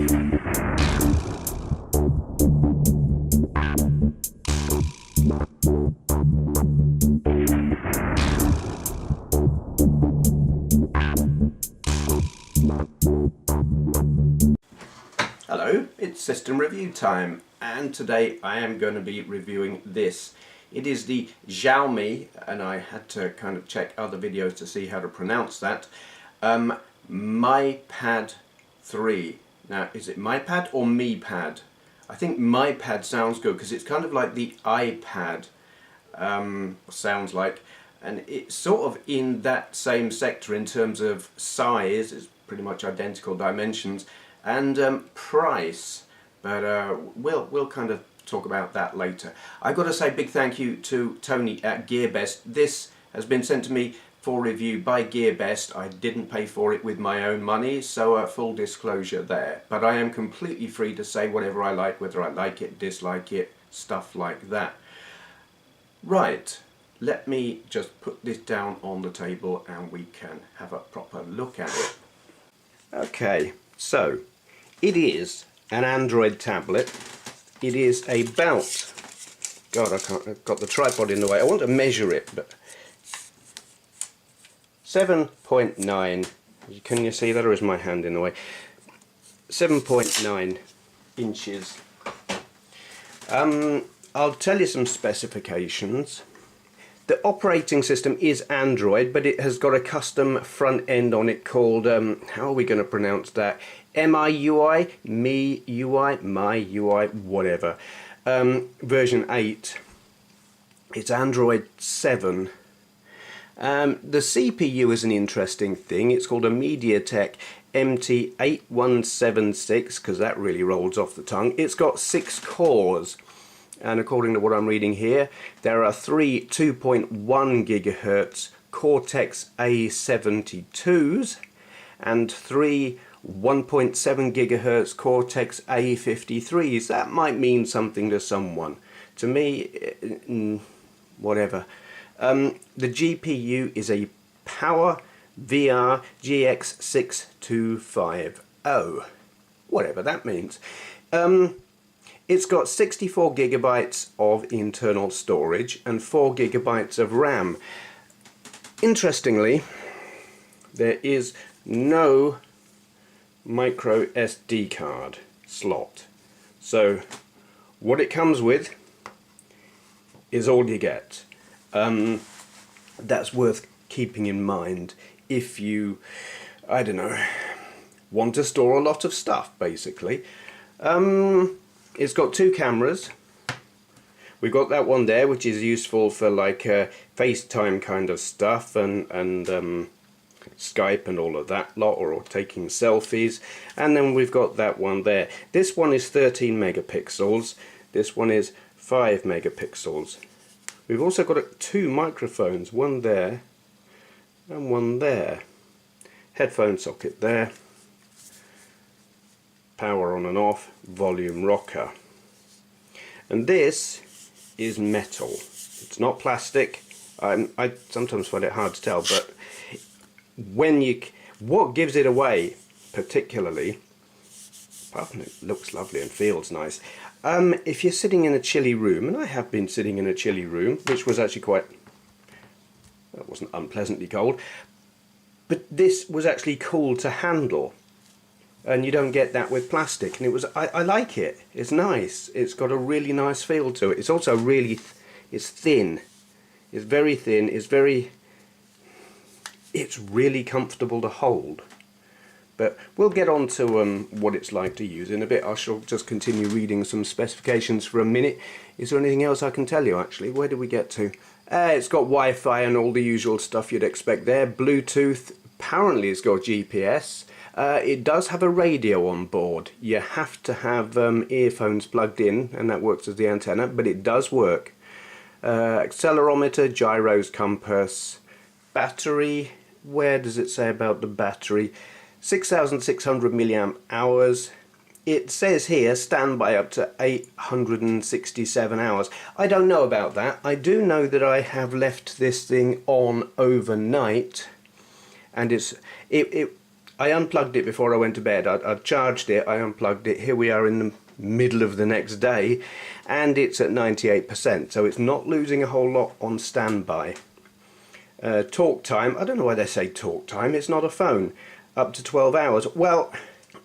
Hello, it's system review time, and today I am going to be reviewing this. It is the Xiaomi, and I had to kind of check other videos to see how to pronounce that, Mi Pad 3. Now, is it Mi Pad or Mi Pad? I think Mi Pad sounds good because it's kind of like the iPad, sounds like, and it's sort of in that same sector in terms of size. It's pretty much identical dimensions, and price, but we'll kind of talk about that later. I've got to say big thank you to Tony at GearBest. This has been sent to me for review by GearBest. I didn't pay for it with my own money, so full disclosure there, but I am completely free to say whatever I like, whether I like it, dislike it, stuff like that. Right, let me just put this down on the table and we can have a proper look at it. Okay, so it is an Android tablet. It is about, God, I've got the tripod in the way. I want to measure it, but 7.9, can you see that, or is my hand in the way? 7.9 inches. I'll tell you some specifications. The operating system is Android, but it has got a custom front end on it called, how are we going to pronounce that? MIUI, MIUI, whatever. Version 8. It's Android 7. The CPU is an interesting thing. It's called a MediaTek MT8176, because that really rolls off the tongue. It's got 6 cores. And according to what I'm reading here, there are 3 2.1 GHz Cortex A72s and 3 1.7 GHz Cortex A53s. That might mean something to someone. To me, whatever. The GPU is a Power VR GX6250. Whatever that means. It's got 64 gigabytes of internal storage and 4 gigabytes of RAM. Interestingly, there is no micro SD card slot. So what it comes with is all you get. That's worth keeping in mind if you, I don't know, want to store a lot of stuff, basically. It's got 2 cameras. We've got that one there, which is useful for like FaceTime kind of stuff and Skype and all of that lot, or taking selfies. And then we've got that one there. This one is 13 megapixels. This one is 5 megapixels. We've also got 2 microphones, one there and one there. Headphone socket there. Power on and off, volume rocker. And this is metal. It's not plastic. I sometimes find it hard to tell, but what gives it away particularly, apart from it looks lovely and feels nice, if you're sitting in a chilly room, and I have been sitting in a chilly room, which was actually quite, it wasn't unpleasantly cold, but this was actually cool to handle. And you don't get that with plastic, and it was, I like it. It's nice. It's got a really nice feel to it. It's also really, it's thin. It's very thin. It's really comfortable to hold. But we'll get on to what it's like to use in a bit. I shall just continue reading some specifications for a minute. Is there anything else I can tell you, actually? Where did we get to? It's got Wi-Fi and all the usual stuff you'd expect there. Bluetooth. Apparently it's got GPS. It does have a radio on board. You have to have earphones plugged in, and that works as the antenna, but it does work. Accelerometer, gyros, compass, battery. Where does it say about the battery? 6,600 milliamp hours. It says here standby up to 867 hours. I don't know about that. I do know that I have left this thing on overnight, and I unplugged it before I went to bed. I'd charged it, I unplugged it. Here we are in the middle of the next day, and it's at 98%, so it's not losing a whole lot on standby. Talk time, I don't know why they say talk time, it's not a phone. Up to 12 hours. Well,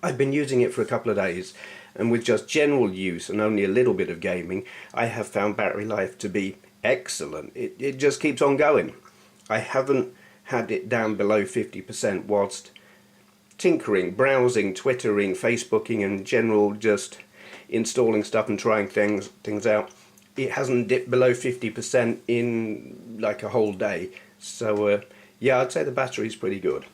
I've been using it for a couple of days, and with just general use and only a little bit of gaming, I have found battery life to be excellent. It just keeps on going. I haven't had it down below 50% whilst tinkering, browsing, twittering, facebooking and general just installing stuff and trying things out. It hasn't dipped below 50% in like a whole day. So yeah, I'd say the battery's pretty good.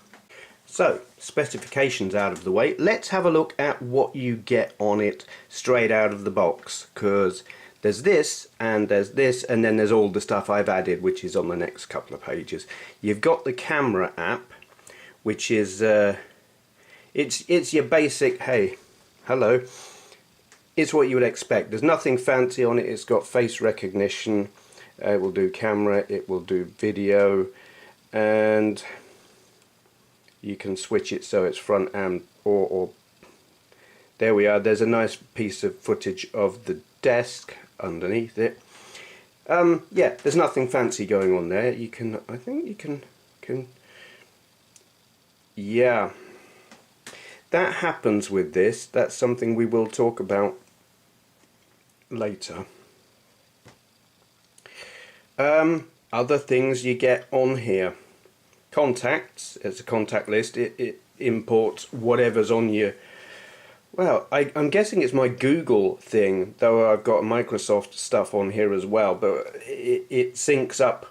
So, specifications out of the way, let's have a look at what you get on it straight out of the box, because there's this, and there's this, and then there's all the stuff I've added, which is on the next couple of pages. You've got the camera app, which is, it's your basic, hey, hello, it's what you would expect. There's nothing fancy on it. It's got face recognition, it will do camera, it will do video, and you can switch it so it's front and or there we are. There's a nice piece of footage of the desk underneath it. Yeah, there's nothing fancy going on there. You can, I think you can yeah, that happens with this. That's something we will talk about later. Other things you get on here. Contacts, it's a contact list. It imports whatever's on your, well, I'm guessing it's my Google thing, though I've got Microsoft stuff on here as well, but it syncs up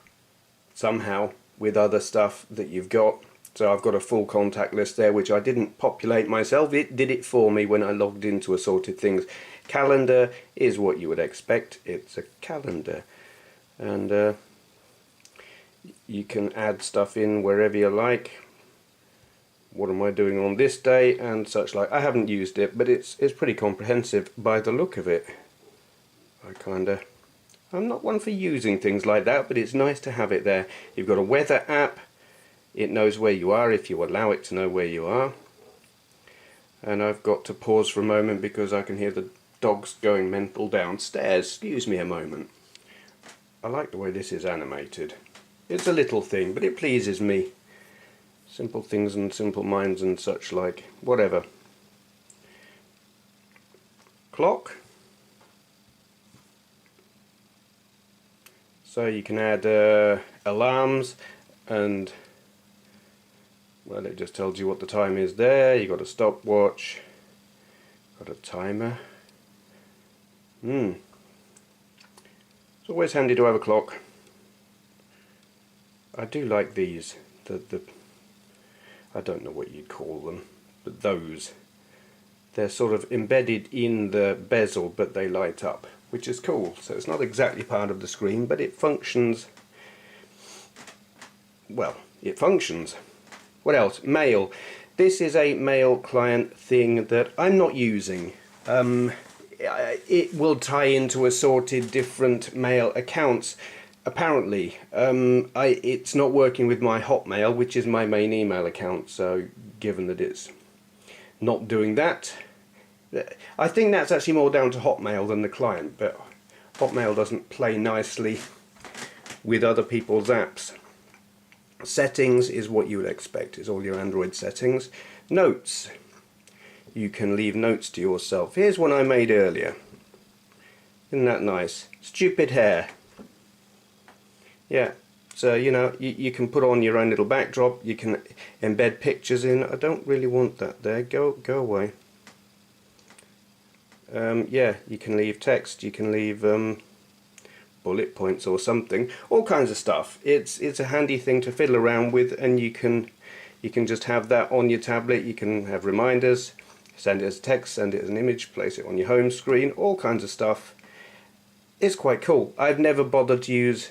somehow with other stuff that you've got. So I've got a full contact list there, which I didn't populate myself. It did it for me when I logged into Assorted Things. Calendar is what you would expect. It's a calendar, and you can add stuff in wherever you like. What am I doing on this day and such like. I haven't used it, but it's pretty comprehensive by the look of it. I'm not one for using things like that, but it's nice to have it there. You've got a weather app. It knows where you are if you allow it to know where you are. And I've got to pause for a moment because I can hear the dogs going mental downstairs. Excuse me a moment. I like the way this is animated. It's a little thing, but it pleases me. Simple things and simple minds and such like. Whatever. Clock. So you can add alarms, and well, it just tells you what the time is there. You've got a stopwatch, got a timer. It's always handy to have a clock. I do like these, I don't know what you'd call them, but those. They're sort of embedded in the bezel, but they light up, which is cool. So it's not exactly part of the screen, but it functions. Well, it functions. What else? Mail. This is a mail client thing that I'm not using. It will tie into assorted different mail accounts. Apparently, it's not working with my Hotmail, which is my main email account, so given that it's not doing that, I think that's actually more down to Hotmail than the client, but Hotmail doesn't play nicely with other people's apps. Settings is what you would expect, is all your Android settings. Notes. You can leave notes to yourself. Here's one I made earlier. Isn't that nice? Stupid hair. Yeah, so you know, you can put on your own little backdrop, you can embed pictures in. I don't really want that there, go away. Yeah, you can leave text, you can leave bullet points or something, all kinds of stuff. It's a handy thing to fiddle around with, and you can just have that on your tablet. You can have reminders, send it as text, send it as an image, place it on your home screen, all kinds of stuff. It's quite cool. I've never bothered to use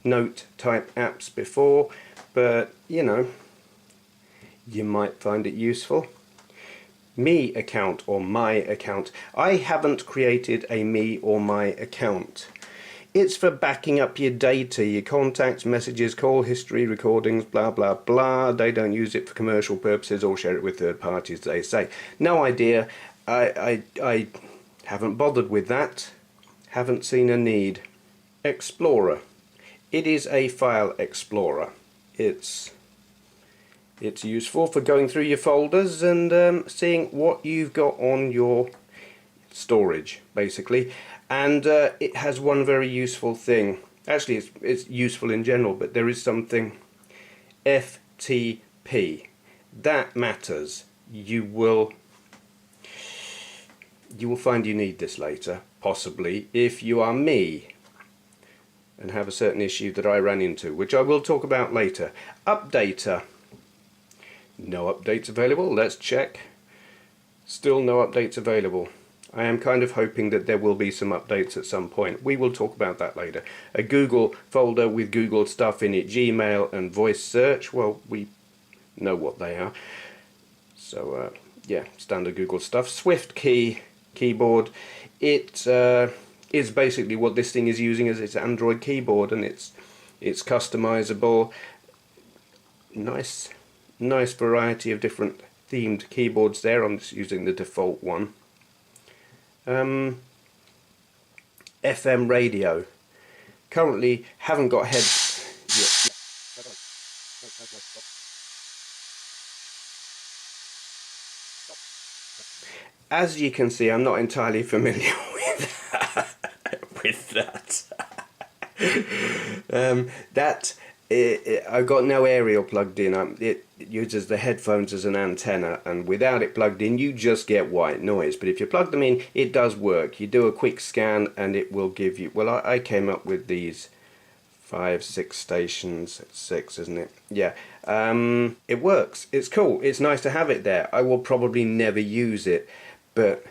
note type apps before, but you know, you might find it useful. Me account or my account. I haven't created a me or my account. It's for backing up your data, your contacts, messages, call history, recordings, blah blah blah. They don't use it for commercial purposes or share it with third parties, they say. No idea. I haven't bothered with that. Haven't seen a need. Explorer. It is a file explorer. It's useful for going through your folders and seeing what you've got on your storage, basically. And it has one very useful thing. Actually, it's useful in general, but there is something FTP that matters. You will find you need this later, possibly, if you are me and have a certain issue that I ran into, which I will talk about later. Updater. No updates available. Let's check. Still no updates available. I am kind of hoping that there will be some updates at some point. We will talk about that later. A Google folder with Google stuff in it, Gmail and voice search. Well, we know what they are. So yeah, standard Google stuff. Swift keyboard. It is basically what this thing is using as its Android keyboard, and it's customizable. Nice variety of different themed keyboards there. I'm just using the default one. FM radio. Currently haven't got As you can see, I'm not entirely familiar with that. I've got no aerial plugged in. It uses the headphones as an antenna, and without it plugged in you just get white noise. But if you plug them in, it does work. You do a quick scan and it will give you, well, I came up with these 6 stations. 6, isn't it? Yeah. It works. It's cool. It's nice to have it there. I will probably never use it, but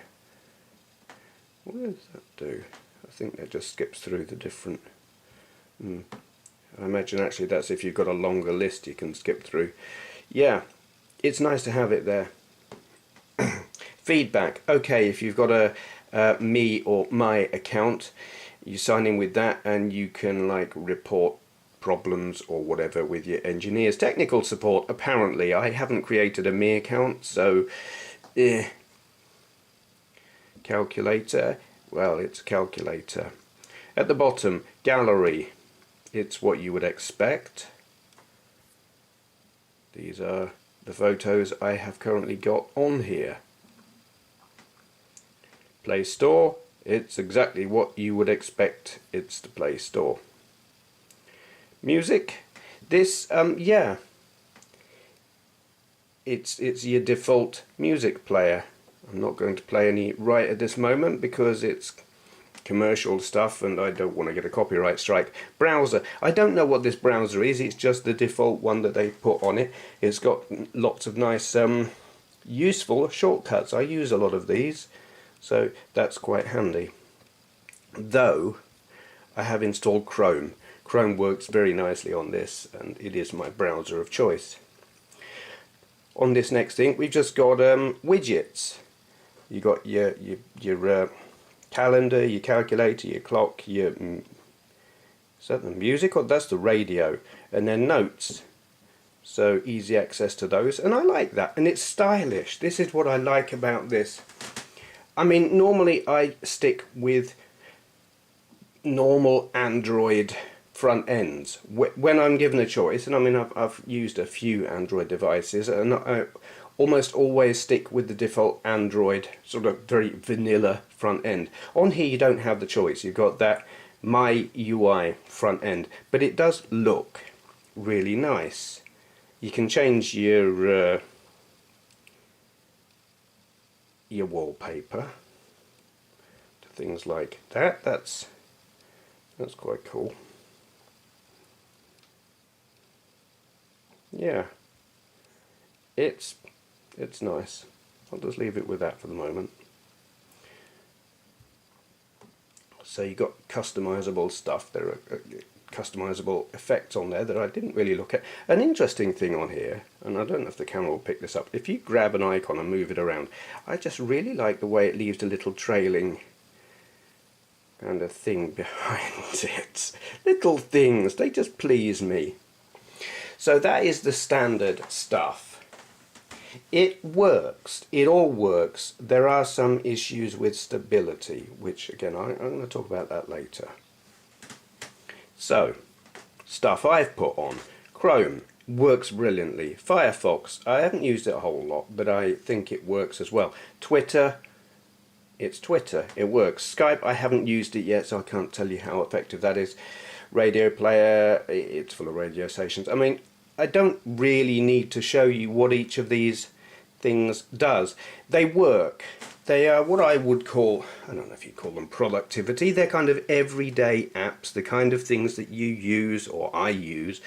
what does that do? I think that just skips through the different... I imagine actually that's if you've got a longer list you can skip through. Yeah, it's nice to have it there. Feedback. Okay, if you've got a Me or My account, you sign in with that and you can like report problems or whatever with your engineers. Technical support, apparently. I haven't created a Me account, so calculator. Well, it's a calculator. At the bottom, gallery. It's what you would expect. These are the photos I have currently got on here. Play Store. It's exactly what you would expect. It's the Play Store. Music. This, yeah. It's your default music player. I'm not going to play any right at this moment because it's commercial stuff and I don't want to get a copyright strike. Browser. I don't know what this browser is. It's just the default one that they put on it. It's got lots of nice useful shortcuts. I use a lot of these, so that's quite handy. Though I have installed Chrome. Chrome works very nicely on this and it is my browser of choice. On this next thing we've just got widgets. You got your calendar, your calculator, your clock, your... is that the music or that's the radio? And then notes. So easy access to those, and I like that, and it's stylish. This is what I like about this. I mean, normally I stick with normal Android front ends when I'm given a choice, and I mean I've used a few Android devices and I almost always stick with the default Android sort of very vanilla front end. On here you don't have the choice. You've got that MIUI front end, but it does look really nice. You can change your wallpaper to things like that. That's quite cool. Yeah, it's nice. I'll just leave it with that for the moment. So you got customizable stuff. There are customizable effects on there that I didn't really look at. An interesting thing on here, and I don't know if the camera will pick this up, if you grab an icon and move it around, I just really like the way it leaves a little trailing kind of thing behind it. Little things, they just please me. So that is the standard stuff. It works, it all works. There are some issues with stability, which again I'm going to talk about that later. So, stuff I've put on. Chrome works brilliantly. Firefox, I haven't used it a whole lot, but I think it works as well. Twitter, it's Twitter, it works. Skype, I haven't used it yet, so I can't tell you how effective that is. Radio player, it's full of radio stations. I mean, I don't really need to show you what each of these things does. They work. They are what I would call, I don't know if you call them productivity, they're kind of everyday apps, the kind of things that you use, or I use,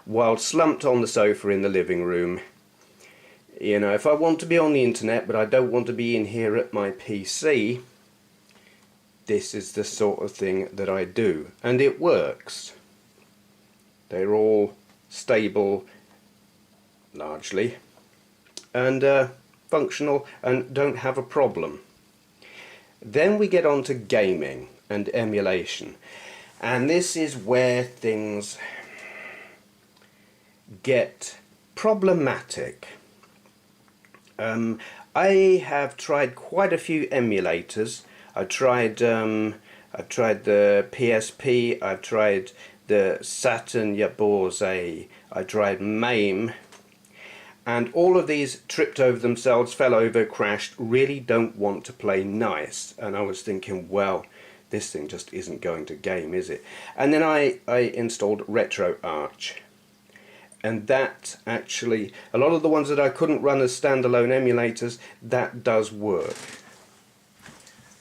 while slumped on the sofa in the living room. You know, if I want to be on the internet but I don't want to be in here at my PC, this is the sort of thing that I do, and it works. They're all stable, largely, and functional, and don't have a problem. Then we get on to gaming and emulation, and this is where things get problematic. I have tried quite a few emulators. I've tried the PSP, I've tried the Saturn Yaborze, I tried MAME, and all of these tripped over themselves, fell over, crashed, really don't want to play nice. And I was thinking, well, this thing just isn't going to game, is it? And then I installed RetroArch. And that actually, a lot of the ones that I couldn't run as standalone emulators, that does work.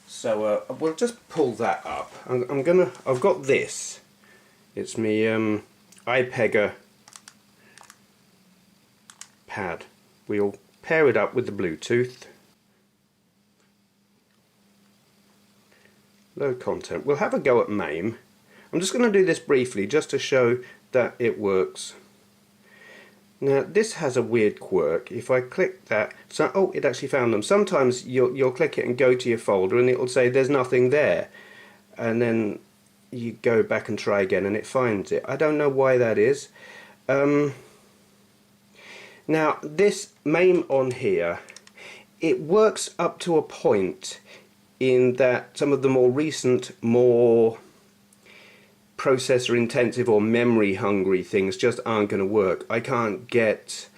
So we'll just pull that up. I've got this. It's me iPegger pad. We'll pair it up with the Bluetooth. Load content. We'll have a go at MAME. I'm just going to do this briefly just to show that it works. Now this has a weird quirk. If I click that, so oh, it actually found them. Sometimes you'll click it and go to your folder and it'll say there's nothing there, and then you go back and try again and it finds it. I don't know why that is. Now this MAME on here, it works up to a point in that some of the more recent, more processor intensive or memory hungry things just aren't going to work. I can't get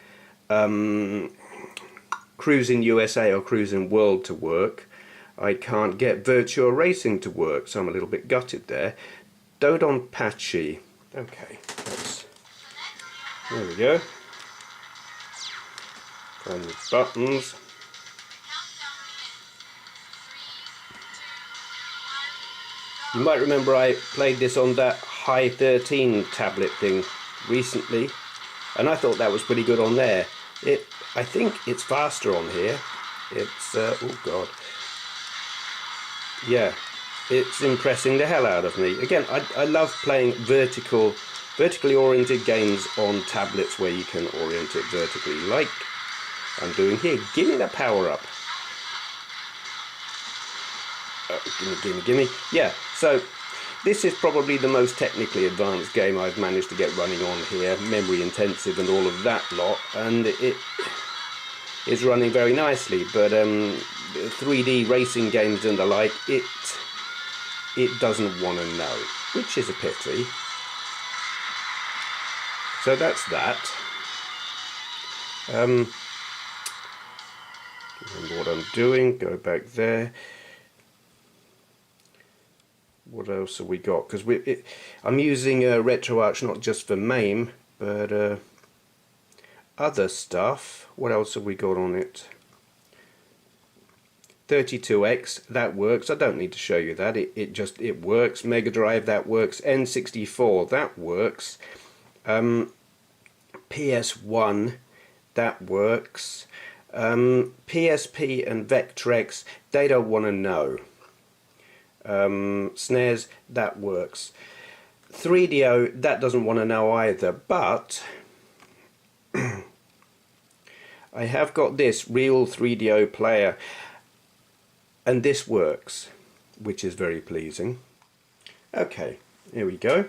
Cruising USA or Cruising World to work. I can't get Virtua Racing to work, so I'm a little bit gutted there. Dodonpachi. Okay, there we go. Find the buttons. You might remember I played this on that High 13 tablet thing recently, and I thought that was pretty good on there. I think it's faster on here. It's oh god, yeah, it's impressing the hell out of me. Again, I love playing vertically oriented games on tablets where you can orient it vertically, like I'm doing here. Give me that power up. Gimme. Yeah, so this is probably the most technically advanced game I've managed to get running on here, memory intensive and all of that lot, and it is running very nicely. But 3D racing games and the like, it doesn't want to know, which is a pity. So that's that. Remember what I'm doing, go back there. What else have we got? Because I'm using RetroArch not just for MAME, but other stuff. What else have we got on it? 32X, that works. I don't need to show you that. It works. Mega Drive, that works. N64, that works. PS1, that works. PSP and Vectrex, they don't want to know. SNES, that works. 3DO, that doesn't want to know either, but I have got this real 3DO player, and this works, which is very pleasing. Okay, here we go.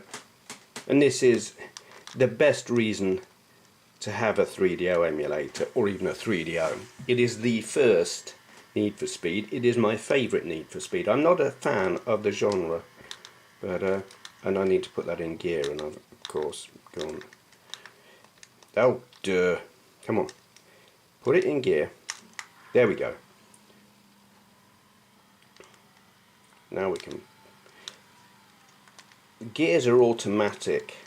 And this is the best reason to have a 3DO emulator, or even a 3DO. It is the first Need for Speed. It is my favourite Need for Speed. I'm not a fan of the genre, but and I need to put that in gear, and I've of course gone. Oh, duh! Come on, put it in gear. There we go. Now we can. Gears are automatic,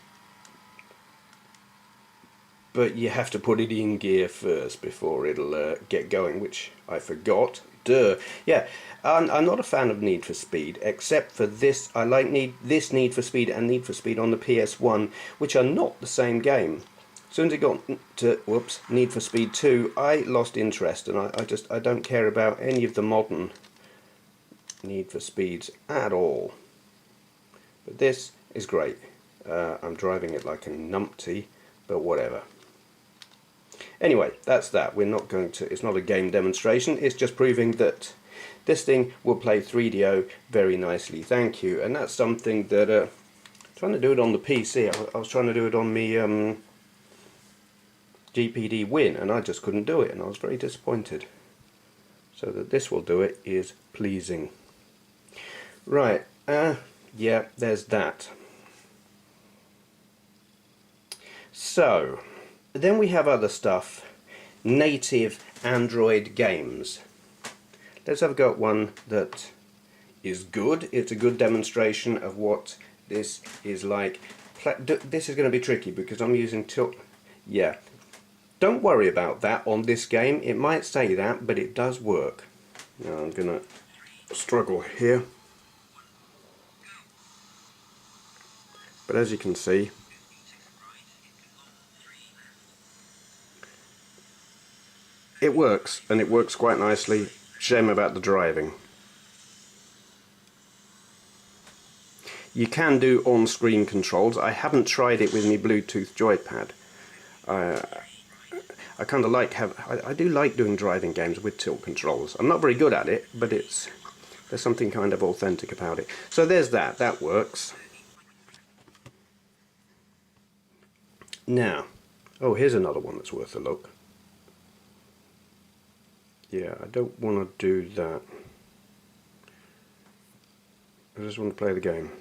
but you have to put it in gear first before it'll get going, which I forgot. Duh. Yeah, I'm not a fan of Need for Speed, except for this. I like this Need for Speed and Need for Speed on the PS1, which are not the same game. As soon as it got to Need for Speed 2, I lost interest, and I don't care about any of the modern Need for Speeds at all. But this is great. I'm driving it like a numpty, but whatever. Anyway, that's that. We're not going to. It's not a game demonstration. It's just proving that this thing will play 3DO very nicely. Thank you. And that's something that trying to do it on the PC. I was trying to do it on me GPD Win, and I just couldn't do it, and I was very disappointed. So that this will do it is pleasing. Right. Yeah, there's that. So, then we have other stuff. Native Android games. Let's have a go at one that is good. It's a good demonstration of what this is like. This is going to be tricky because I'm using tilt. Yeah. Don't worry about that on this game. It might say that, but it does work. Now I'm going to struggle here. But as you can see, it works, and it works quite nicely. Shame about the driving. You can do on-screen controls. I haven't tried it with my Bluetooth joypad. I kind of like I do like doing driving games with tilt controls. I'm not very good at it, but there's something kind of authentic about it. So there's that. That works. Now, oh, here's another one that's worth a look. Yeah, I don't want to do that. I just want to play the game.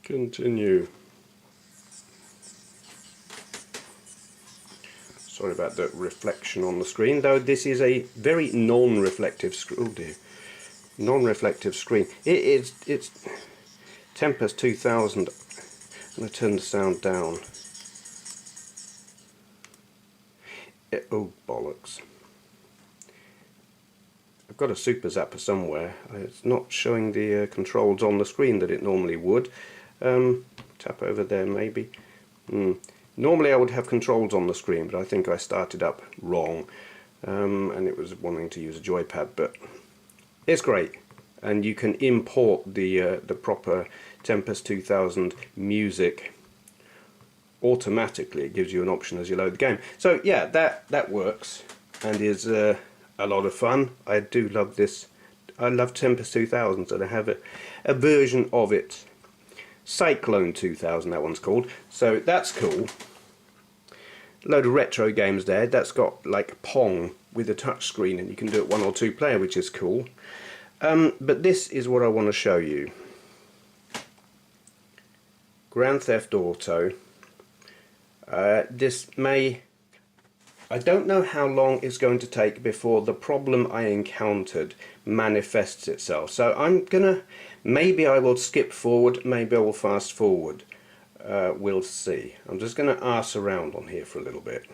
Continue. Sorry about the reflection on the screen, though this is a very non-reflective screen. Oh dear. Non-reflective screen. It's Tempest 2000. I'm going to turn the sound down. Oh bollocks. I've got a super zapper somewhere. It's not showing the controls on the screen that it normally would. Tap over there maybe. Normally I would have controls on the screen, but I think I started up wrong, and it was wanting to use a joypad. But it's great, and you can import the proper Tempest 2000 music automatically. It gives you an option as you load the game. So yeah, that works and is a lot of fun. I do love this. I love Tempest 2000, and I have a version of it. Cyclone 2000, that one's called. So that's cool. Load of retro games there. That's got like Pong with a touch screen, and you can do it 1 or 2 player, which is cool. But this is what I want to show you. Grand Theft Auto. This may... I don't know how long it's going to take before the problem I encountered manifests itself. So I'm gonna... Maybe I will skip forward, maybe I will fast forward. We'll see. I'm just going to arse around on here for a little bit.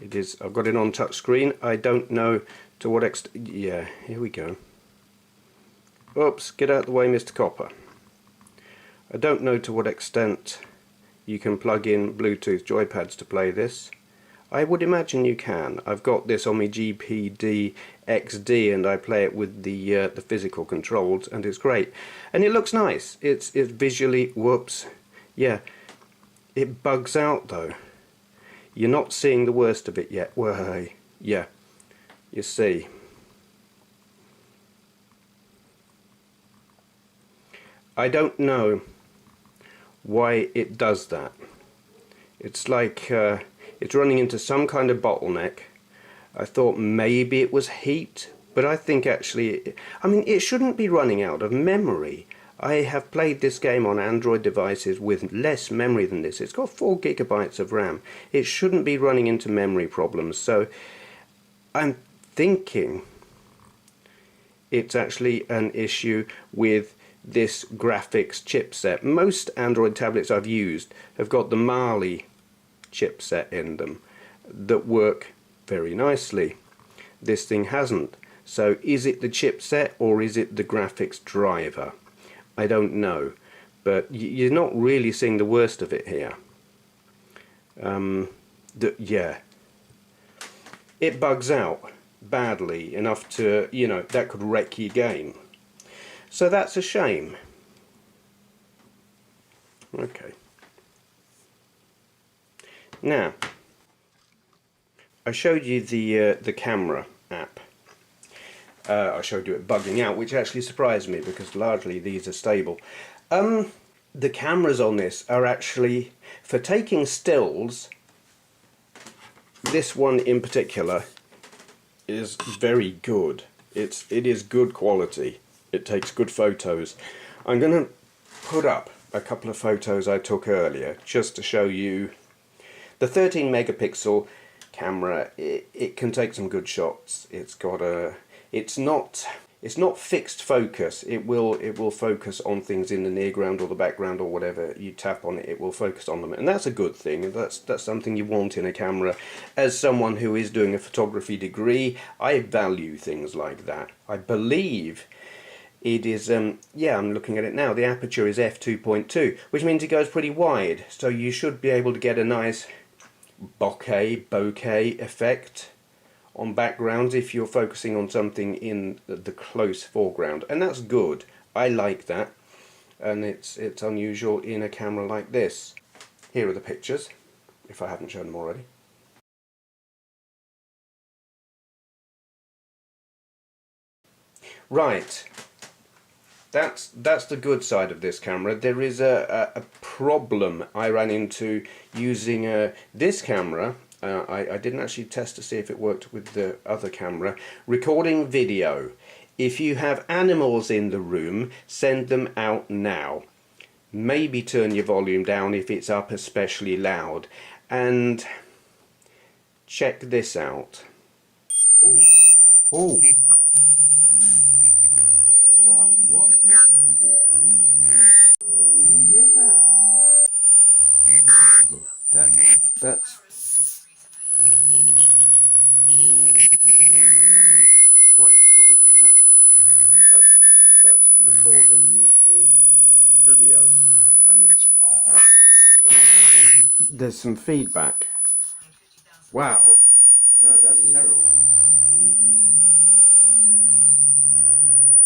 It is... I've got it on touch screen. I don't know to what extent... Yeah, here we go. Oops, get out of the way, Mr. Copper. I don't know to what extent you can plug in Bluetooth joypads to play this. I would imagine you can. I've got this on my GPD XD, and I play it with the physical controls, and it's great. And it looks nice. It's visually... Whoops. Yeah. It bugs out though. You're not seeing the worst of it yet. Well, yeah. You see. I don't know why it does that. It's like it's running into some kind of bottleneck. I thought maybe it was heat, but I think actually, I mean, it shouldn't be running out of memory. I have played this game on Android devices with less memory than this. It's got 4 gigabytes of RAM. It shouldn't be running into memory problems. So I'm thinking it's actually an issue with this graphics chipset. Most Android tablets I've used have got the MIUI chipset in them that work very nicely. This thing hasn't. So is it the chipset or is it the graphics driver? I don't know, but you're not really seeing the worst of it here. Yeah, it bugs out badly enough to, you know, that could wreck your game. So that's a shame. Okay. Now, I showed you the camera app. I showed you it bugging out, which actually surprised me because largely these are stable. The cameras on this are actually, for taking stills, this one in particular is very good. It is good quality. It takes good photos. I'm going to put up a couple of photos I took earlier just to show you the 13 megapixel camera. It can take some good shots. It's got a, it's not fixed focus. It will focus on things in the near ground or the background or whatever you tap on it. It will focus on them, and that's a good thing. That's something you want in a camera. As someone who is doing a photography degree, I value things like that. I believe it is, yeah, I'm looking at it now, the aperture is f2.2, which means it goes pretty wide, so you should be able to get a nice bokeh effect on backgrounds if you're focusing on something in the close foreground, and that's good. I like that, and it's unusual in a camera like this. Here are the pictures, if I haven't shown them already. Right, that's the good side of this camera. There is a problem I ran into using this camera. I didn't actually test to see if it worked with the other camera. Recording video. If you have animals in the room, send them out now. Maybe turn your volume down if it's up especially loud. And check this out. Oh, oh. Wow, what? Can you hear that? That's what is causing that? That's recording video, and it's there's some feedback. Wow, no, that's terrible.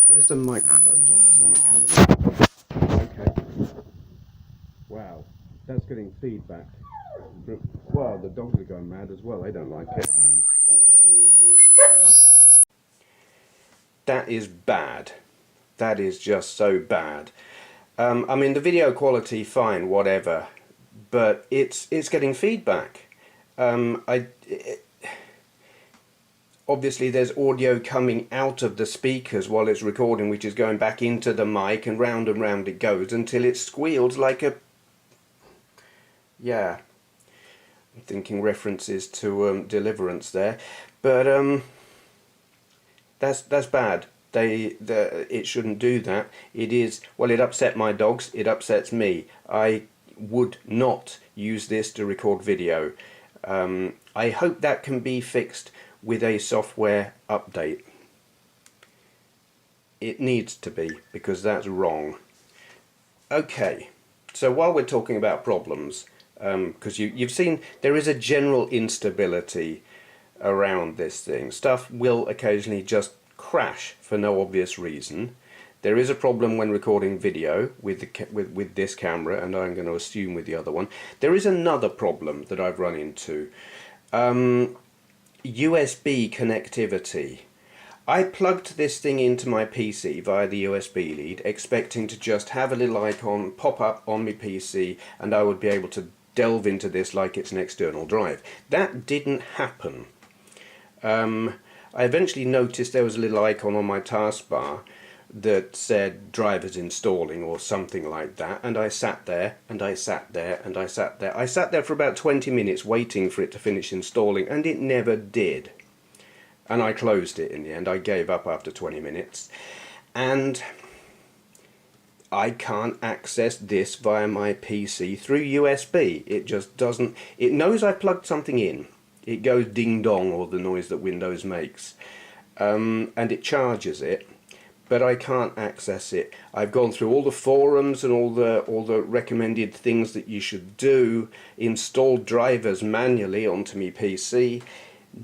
Where's the microphones on this? I want to cover them. Okay. Wow, that's getting feedback. Well, the dogs are going mad as well. They don't like it. That is bad. That is just so bad. I mean, the video quality, fine, whatever, but it's getting feedback. Obviously there's audio coming out of the speakers while it's recording, which is going back into the mic, and round it goes until it squeals like a... Yeah, I'm thinking references to Deliverance there, but that's bad. It shouldn't do that. It is, well, it upset my dogs, it upsets me. I would not use this to record video. I hope that can be fixed with a software update. It needs to be, because that's wrong. Okay, so while we're talking about problems, because you've seen there is a general instability around this thing. Stuff will occasionally just crash for no obvious reason. There is a problem when recording video with this camera, and I'm going to assume with the other one. There is another problem that I've run into. USB connectivity. I plugged this thing into my PC via the USB lead, expecting to just have a little icon pop up on my PC and I would be able to delve into this like it's an external drive. That didn't happen. I eventually noticed there was a little icon on my taskbar that said drivers installing or something like that, and I sat there and I sat there and I sat there. I sat there for about 20 minutes waiting for it to finish installing, and it never did. And I closed it in the end. I gave up after 20 minutes, and I can't access this via my PC through USB. It just doesn't. It knows I plugged something in. It goes ding dong, or the noise that Windows makes, and it charges it, but I can't access it. I've gone through all the forums and all the recommended things that you should do, installed drivers manually onto my PC.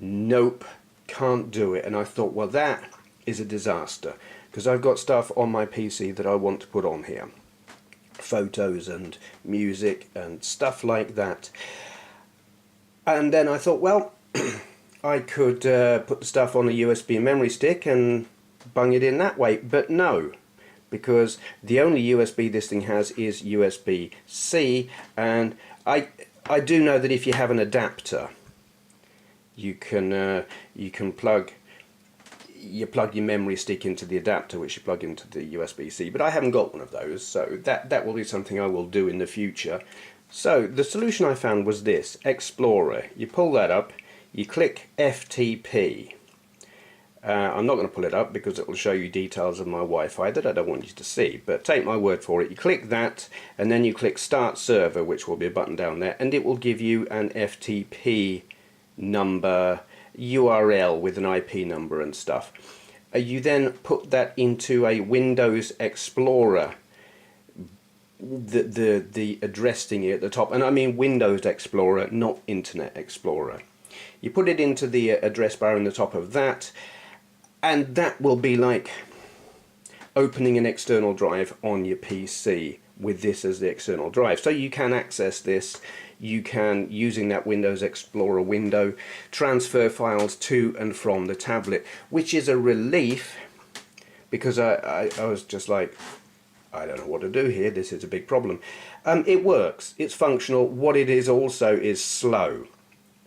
Nope, can't do it. And I thought, well, that is a disaster, because I've got stuff on my PC that I want to put on here, photos and music and stuff like that. And then I thought, well, I could put the stuff on a USB memory stick and bung it in that way, but no, because the only USB this thing has is USB-C, and I do know that if you have an adapter, you can plug your memory stick into the adapter, which you plug into the USB-C, but I haven't got one of those, so that will be something I will do in the future. So the solution I found was this, Explorer. You pull that up, you click FTP. I'm not going to pull it up because it will show you details of my Wi-Fi that I don't want you to see, but take my word for it. You click that and then you click Start Server, which will be a button down there, and it will give you an FTP number, URL with an IP number and stuff. You then put that into a Windows Explorer, the address thingy at the top, and I mean Windows Explorer, not Internet Explorer. You put it into the address bar in the top of that, and that will be like opening an external drive on your PC with this as the external drive. So you can access this, you can, using that Windows Explorer window, transfer files to and from the tablet, which is a relief, because I was just like, I don't know what to do here, this is a big problem. It works, it's functional. What it is also is slow.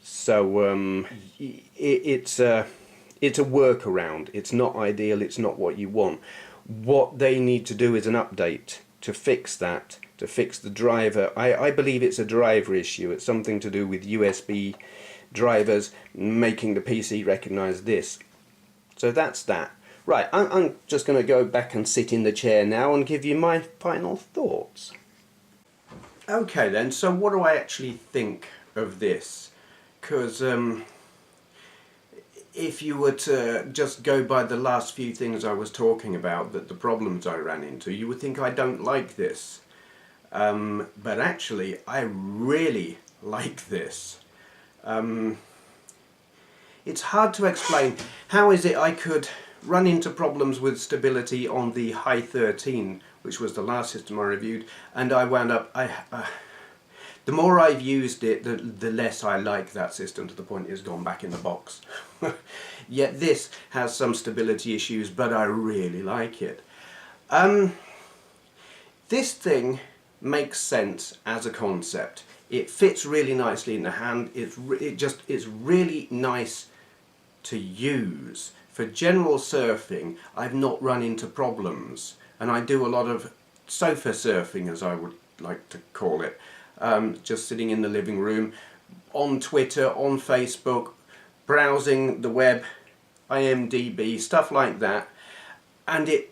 So it's a workaround. It's not ideal, it's not what you want. What they need to do is an update to fix that, to fix the driver. I believe it's a driver issue. It's something to do with USB drivers making the PC recognize this. So that's that. Right, I'm just going to go back and sit in the chair now and give you my final thoughts. Okay then, so what do I actually think of this? Because if you were to just go by the last few things I was talking about, that the problems I ran into, you would think I don't like this. But actually, I really like this. It's hard to explain. How is it I could run into problems with stability on the High 13, which was the last system I reviewed, and I wound up... the more I've used it, the less I like that system, to the point it's gone back in the box. Yet this has some stability issues, but I really like it. This thing makes sense as a concept. It fits really nicely in the hand. It's really nice to use. For general surfing, I've not run into problems, and I do a lot of sofa surfing, as I would like to call it. Just sitting in the living room, on Twitter, on Facebook, browsing the web, IMDb, stuff like that, and it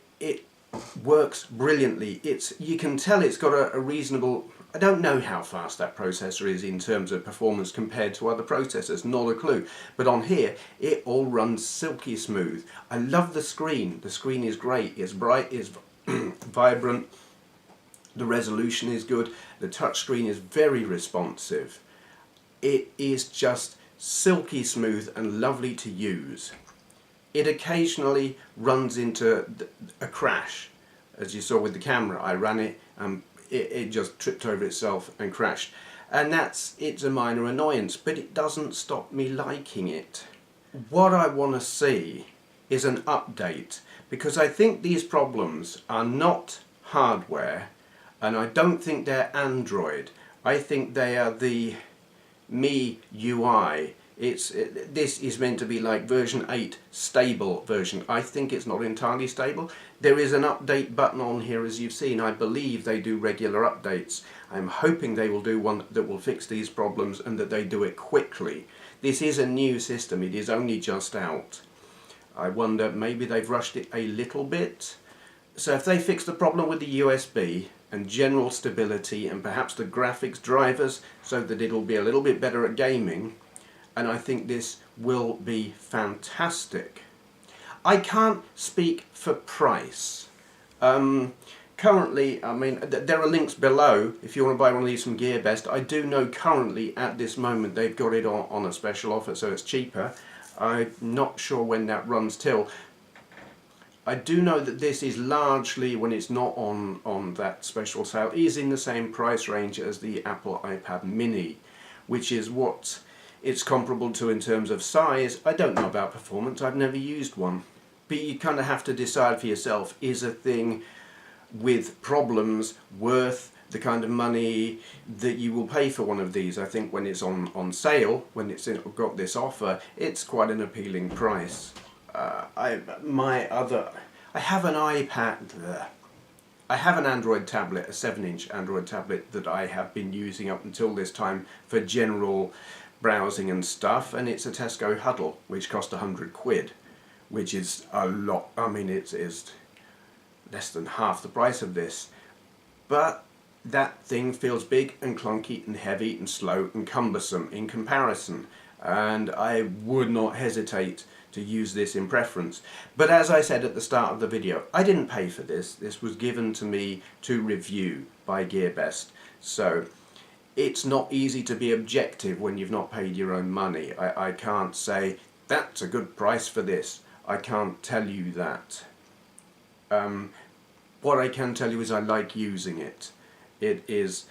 works brilliantly. You can tell it's got a reasonable... I don't know how fast that processor is in terms of performance compared to other processors, not a clue. But on here, it all runs silky smooth. I love the screen. The screen is great. It's bright, it's vibrant. The resolution is good. The touchscreen is very responsive. It is just silky smooth and lovely to use. It occasionally runs into a crash. As you saw with the camera, I ran it and it just tripped over itself and crashed. And it's a minor annoyance, but it doesn't stop me liking it. What I want to see is an update, because I think these problems are not hardware, and I don't think they're Android. I think they are the MIUI. This is meant to be like version 8 stable version. I think it's not entirely stable. There is an update button on here, as you've seen. I believe they do regular updates. I'm hoping they will do one that will fix these problems and that they do it quickly. This is a new system. It is only just out. I wonder, maybe they've rushed it a little bit. So if they fix the problem with the USB and general stability and perhaps the graphics drivers so that it'll be a little bit better at gaming, and I think this will be fantastic. I can't speak for price. Currently, I mean, there are links below if you want to buy one of these from GearBest. I do know currently at this moment they've got it on a special offer, so it's cheaper. I'm not sure when that runs till. I do know that this is largely, when it's not on that special sale, is in the same price range as the Apple iPad mini, which is what it's comparable to in terms of size. I don't know about performance, I've never used one. But you kind of have to decide for yourself, is a thing with problems worth the kind of money that you will pay for one of these? I think when it's on sale, when it's got this offer, it's quite an appealing price. I have an iPad. I have an Android tablet, a 7-inch Android tablet that I have been using up until this time for general browsing and stuff, and it's a Tesco Huddle, which cost 100 quid, which is a lot. I mean, it is less than half the price of this, but that thing feels big and clunky and heavy and slow and cumbersome in comparison, and I would not hesitate to use this in preference. But as I said at the start of the video, I didn't pay for this. This was given to me to review by GearBest, so it's not easy to be objective when you've not paid your own money. I can't say that's a good price for this. I can't tell you that. What I can tell you is I like using it. It is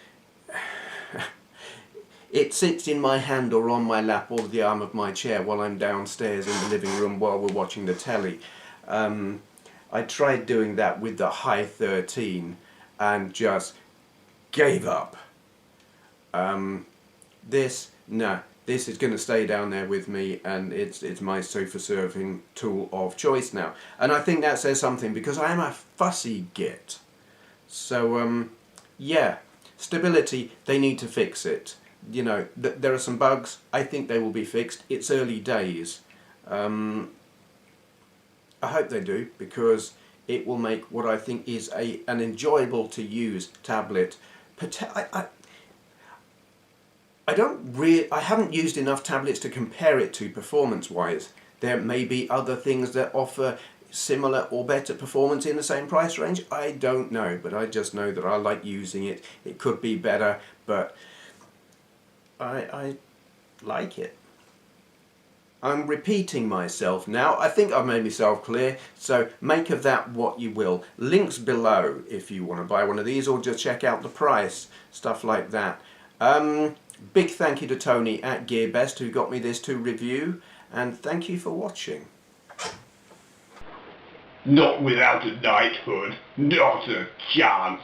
it sits in my hand or on my lap or the arm of my chair while I'm downstairs in the living room while we're watching the telly. I tried doing that with the High 13 and just gave up. This is going to stay down there with me, and it's my sofa surfing tool of choice now. And I think that says something, because I am a fussy git. So yeah, stability, they need to fix it. You know, there are some bugs. I think they will be fixed. It's early days. I hope they do, because it will make what I think is an enjoyable to use tablet. I haven't used enough tablets to compare it to performance-wise. There may be other things that offer similar or better performance in the same price range. I don't know, but I just know that I like using it. It could be better, but I like it. I'm repeating myself now. I think I've made myself clear, so make of that what you will. Links below if you want to buy one of these, or just check out the price, stuff like that. Big thank you to Tony at GearBest who got me this to review, and thank you for watching. Not without a knighthood, not a chance.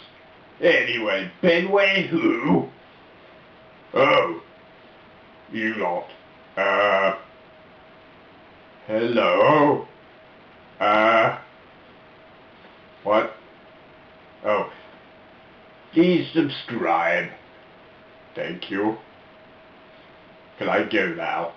Anyway, Benway who? Oh, you lot. Hello? What? Oh, please subscribe. Thank you. Can I go now?